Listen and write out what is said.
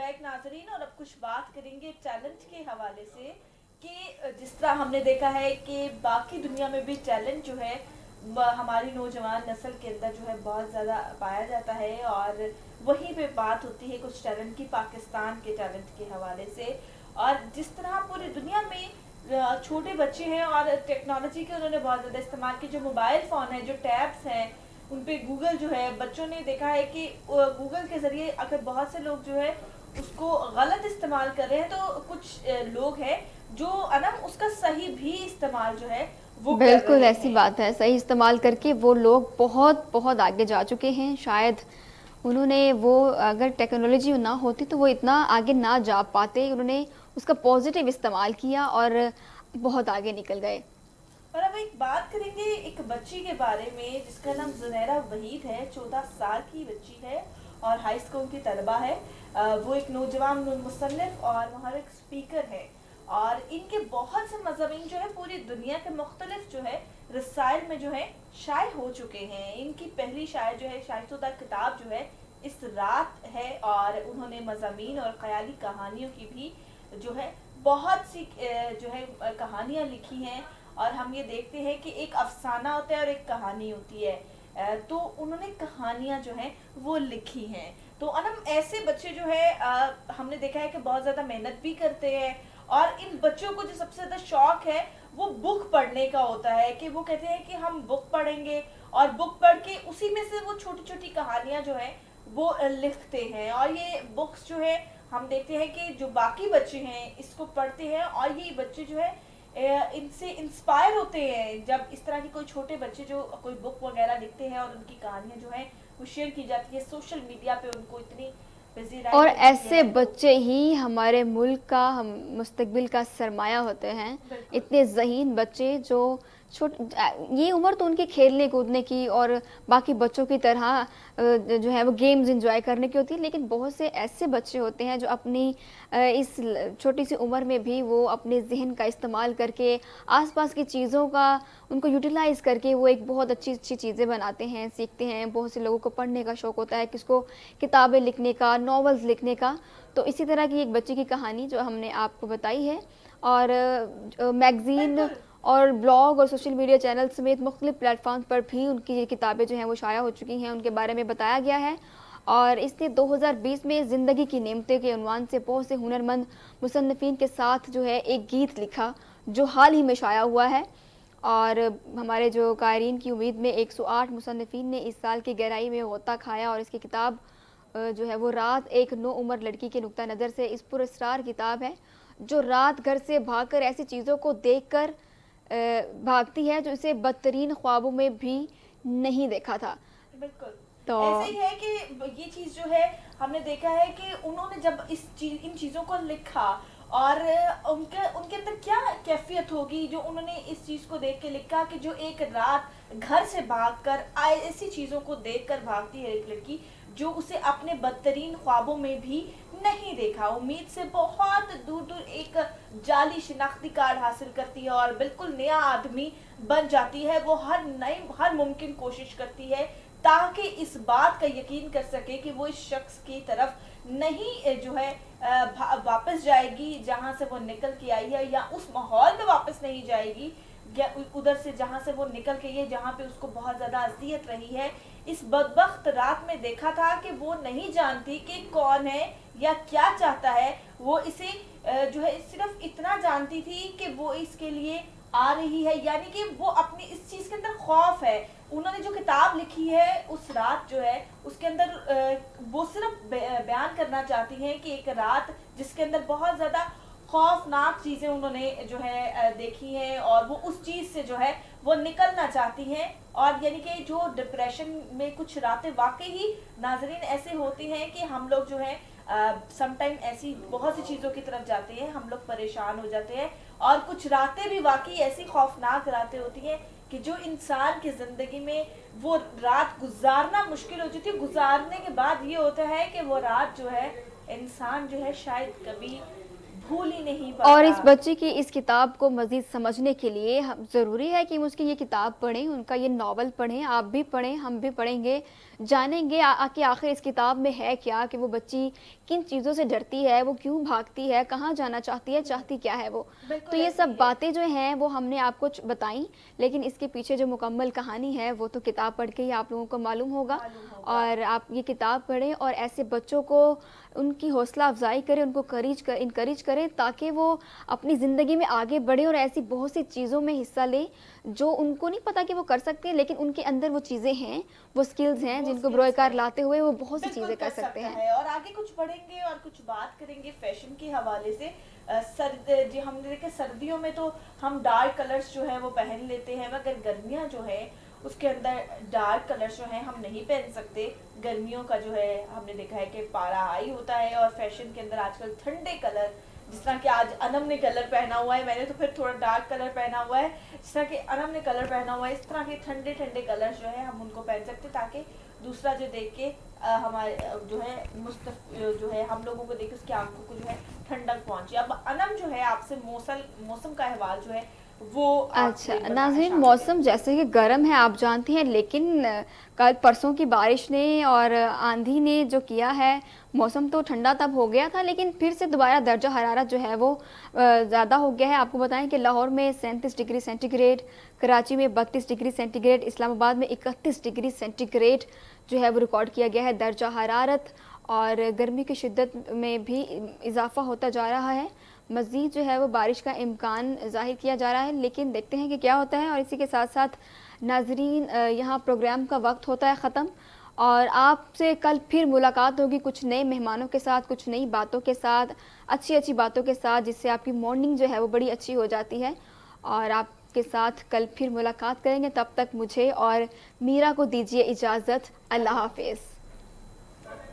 Back नाजरीन, और अब कुछ बात करेंगे टैलेंट के हवाले से कि जिस तरह हमने देखा है कि बाकी दुनिया में भी टैलेंट जो है हमारी नौजवान नस्ल के अंदर जो है बहुत ज़्यादा पाया जाता है, और वहीं पे बात होती है कुछ टैलेंट की पाकिस्तान के टैलेंट के हवाले से। और जिस तरह पूरी दुनिया में छोटे बच्चे हैं और टेक्नोलॉजी के उन्होंने बहुत ज़्यादा इस्तेमाल की, जो मोबाइल फ़ोन है, जो टैब्स हैं, उन पे गूगल जो है, बच्चों ने देखा है कि गूगल के ज़रिए अगर बहुत से लोग जो है उसको गलत इस्तेमाल कर रहे हैं, तो कुछ लोग हैं जो अनम उसका सही भी इस्तेमाल जो है वो कर बिल्कुल रहे ऐसी हैं। बात है। सही इस्तेमाल करके वो लोग बहुत बहुत आगे जा चुके हैं। शायद उन्होंने वो अगर टेक्नोलॉजी ना होती तो वो इतना आगे ना जा पाते। उन्होंने उसका पॉजिटिव इस्तेमाल किया और बहुत आगे निकल गए। और अब एक बात करेंगे एक बच्ची के बारे में जिसका नाम ज़ुनैरा वहीद है। 14 साल की बच्ची है और हाई स्कूल की तलबा है। वो एक नौजवान मुसन्निफ और मुहर्रिक स्पीकर है, और इनके बहुत से मज़ामीन जो है पूरी दुनिया के मुख्तलिफ जो है रसाइल में जो है शाये हो चुके हैं। इनकी पहली शाये जो है शायदुदा किताब जो है इस रात है, और उन्होंने मज़ामीन और ख़याली कहानियों की भी जो है बहुत सी जो है कहानियाँ लिखी हैं। और हम ये देखते हैं कि एक अफसाना होता है और एक कहानी होती है, तो उन्होंने कहानियाँ जो हैं वो लिखी हैं। तो अनम ऐसे बच्चे जो है हमने देखा है कि बहुत ज़्यादा मेहनत भी करते हैं, और इन बच्चों को जो सबसे ज़्यादा शौक है वो बुक पढ़ने का होता है, कि वो कहते हैं कि हम बुक पढ़ेंगे, और बुक पढ़ के उसी में से वो छोटी छोटी कहानियाँ जो हैं वो लिखते हैं। और ये बुक्स जो है हम देखते हैं कि जो बाकी बच्चे हैं इसको पढ़ते हैं, और ये बच्चे जो है इनसे इंस्पायर होते हैं जब इस तरह के कोई छोटे बच्चे जो कोई बुक वगैरह लिखते हैं और उनकी कहानियां जो है वो शेयर की जाती है सोशल मीडिया पे, उनको इतनी और पजीराई मिलती ऐसे है। तो बच्चे ही हमारे मुल्क का हम मुस्तकबिल का सरमाया होते हैं। बिल्कुल इतने ज़हीन बच्चे जो छोट ये उम्र तो उनकी खेलने कूदने की और बाकी बच्चों की तरह जो है वो गेम्स एंजॉय करने की होती है, लेकिन बहुत से ऐसे बच्चे होते हैं जो अपनी इस छोटी सी उम्र में भी वो अपने जहन का इस्तेमाल करके आसपास की चीज़ों का उनको यूटिलाइज़ करके वो एक बहुत अच्छी अच्छी चीज़ें बनाते हैं, सीखते हैं। बहुत से लोगों को पढ़ने का शौक़ होता है, किसको किताबें लिखने का, नॉवेल्स लिखने का। तो इसी तरह की एक बच्चे की कहानी जो हमने आपको बताई है, और मैगज़ीन बिल्कुल और ब्लॉग और सोशल मीडिया चैनल समेत मुख्तलिफ प्लेटफॉर्म पर भी उनकी ये किताबें जो हैं वो शाया हो चुकी हैं, उनके बारे में बताया गया है। और इसने 2020 में ज़िंदगी की नेमतें के उन्वान से बहुत से हुनरमंद मुसन्निफ़ीन के साथ जो है एक गीत लिखा, जो हाल ही में शाया हुआ है। और हमारे जो कायरीन की उम्मीद में 108 मुसन्निफ़ीन ने इस साल की गहराई में गोता खाया, और इसकी किताब जो है वो रात एक नो उम्र लड़की के नुक्ता नज़र से इस पुरस्कार किताब है, जो रात घर से भागकर ऐसी चीज़ों को देखकर भागती है जो इसे बदतरीन ख्वाबों में भी नहीं देखा था। बिल्कुल तो ऐसे ही है कि ये चीज़ जो है हमने देखा है कि उन्होंने जब इन चीज़ों को लिखा, और उनके उनके अंदर क्या कैफियत होगी जो उन्होंने इस चीज़ को देख के लिखा कि जो एक रात घर से भागकर ऐसी चीज़ों को देखकर भागती है एक लड़की जो उसे अपने बदतरीन ख्वाबों में भी नहीं देखा, उम्मीद से बहुत दूर दूर एक जाली शिनाख्ती कार्ड हासिल करती है और बिल्कुल नया आदमी बन जाती है। वो हर मुमकिन कोशिश करती है ताकि इस बात का यकीन कर सके कि वो इस शख्स की तरफ नहीं जो है वापस जाएगी जहां से वो निकल के आई है, या उस माहौल में वापस नहीं जाएगी, या उधर से जहां से वो निकल के ये जहां पे उसको बहुत ज़्यादा अजियत रही है। इस बदबख्त रात में देखा था कि वो नहीं जानती कि कौन है या क्या चाहता है। वो इसे जो है सिर्फ इतना जानती थी कि वो इसके लिए आ रही है, यानी कि वो अपनी इस चीज़ के अंदर खौफ है। उन्होंने जो किताब लिखी है उस रात जो है उसके अंदर वो सिर्फ बयान करना चाहती हैं कि एक रात जिसके अंदर बहुत ज़्यादा खौफनाक चीज़ें उन्होंने जो है देखी हैं, और वो उस चीज़ से जो है वो निकलना चाहती हैं। और यानी कि जो डिप्रेशन में कुछ रातें वाकई ही नाजरीन ऐसे होती हैं कि हम लोग जो है समटाइम ऐसी बहुत सी चीज़ों की तरफ जाते हैं, हम लोग परेशान हो जाते हैं, और कुछ रातें भी वाकई ऐसी खौफनाक रातें होती हैं कि जो इंसान की ज़िंदगी में वो रात गुजारना मुश्किल हो जाती है। गुजारने के बाद ये होता है कि वो रात जो है इंसान जो है शायद कभी भूल ही नहीं पाता। और इस बच्चे की इस किताब को मज़ीद समझने के लिए ज़रूरी है कि हम उसकी ये किताब पढ़ें, उनका ये नावल पढ़ें, आप भी पढ़ें, हम भी पढ़ेंगे, जानेंगे कि आखिर इस किताब में है क्या, कि वो बच्ची किन चीज़ों से डरती है, वो क्यों भागती है, कहाँ जाना चाहती है, चाहती क्या है वो। तो बिल्कुल ये ऐसे सब ही है। बातें जो हैं वो हमने आपको बताई, लेकिन इसके पीछे जो मुकम्मल कहानी है वो तो किताब पढ़ के ही आप लोगों को मालूम होगा। मालूम होगा। और आप ये किताब पढ़ें और ऐसे बच्चों को उनकी हौसला अफजाई करें, उनको इनकरेज करें, ताकि वो अपनी ज़िंदगी में आगे बढ़े और ऐसी बहुत सी चीज़ों में हिस्सा लें जो उनको नहीं पता कि वो कर सकते हैं, लेकिन उनके अंदर वो चीज़ें हैं, वो स्किल्स हैं वो जिनको स्किल्स बरोकार है, लाते हुए वो बहुत सी बिल्कुल चीज़ें कर कर सकते सकता हैं। है। और आगे कुछ पढ़ेंगे और कुछ बात करेंगे फैशन के हवाले से। जी हमने देखे सर्दियों में तो हम डार्क कलर्स जो है वो पहन लेते हैं, मगर गर्मियाँ जो है उसके अंदर डार्क कलर्स जो है हम नहीं पहन सकते। गर्मियों का जो है हमने देखा है कि पारा हाई होता है, और फैशन के अंदर आजकल ठंडे कलर, जिस तरह कि आज अनम ने कलर पहना हुआ है, मैंने तो फिर थोड़ा डार्क कलर पहना हुआ है, जिस तरह कि अनम ने कलर पहना हुआ है, इस तरह के ठंडे ठंडे कलर जो है हम उनको पहन सकते, ताकि दूसरा जो देख के हमारे जो है जो है हम लोगों को देख के उसकी आंखों को जो है ठंडक पहुंचे। अब अनम जो है आपसे मौसम का अहवाल जो है वो अच्छा आपसे नाज़रीन, मौसम जैसे कि गर्म है आप जानते हैं, लेकिन कल परसों की बारिश ने और आंधी ने जो किया है, मौसम तो ठंडा तब हो गया था, लेकिन फिर से दोबारा दर्जा हरारत जो है वो ज़्यादा हो गया है। आपको बताएं कि लाहौर में 37 डिग्री सेंटीग्रेड, कराची में 32 डिग्री सेंटीग्रेड, इस्लामाबाद में 31 डिग्री सेंटीग्रेड जो है वो रिकॉर्ड किया गया है दर्जा हरारत। और गर्मी की शिद्दत में भी इजाफा होता जा रहा है। मज़ीद जो है वो बारिश का इम्कान ज़ाहिर किया जा रहा है, लेकिन देखते हैं कि क्या होता है। और इसी के साथ साथ नाजरीन, यहाँ प्रोग्राम का वक्त होता है ख़त्म, और आपसे कल फिर मुलाकात होगी कुछ नए मेहमानों के साथ, कुछ नई बातों के साथ, अच्छी अच्छी बातों के साथ, जिससे आपकी मॉर्निंग जो है वो बड़ी अच्छी हो जाती है। और आपके साथ कल फिर मुलाकात करेंगे, तब तक मुझे और मीरा को दीजिए इजाज़त। अल्लाह हाफिज़।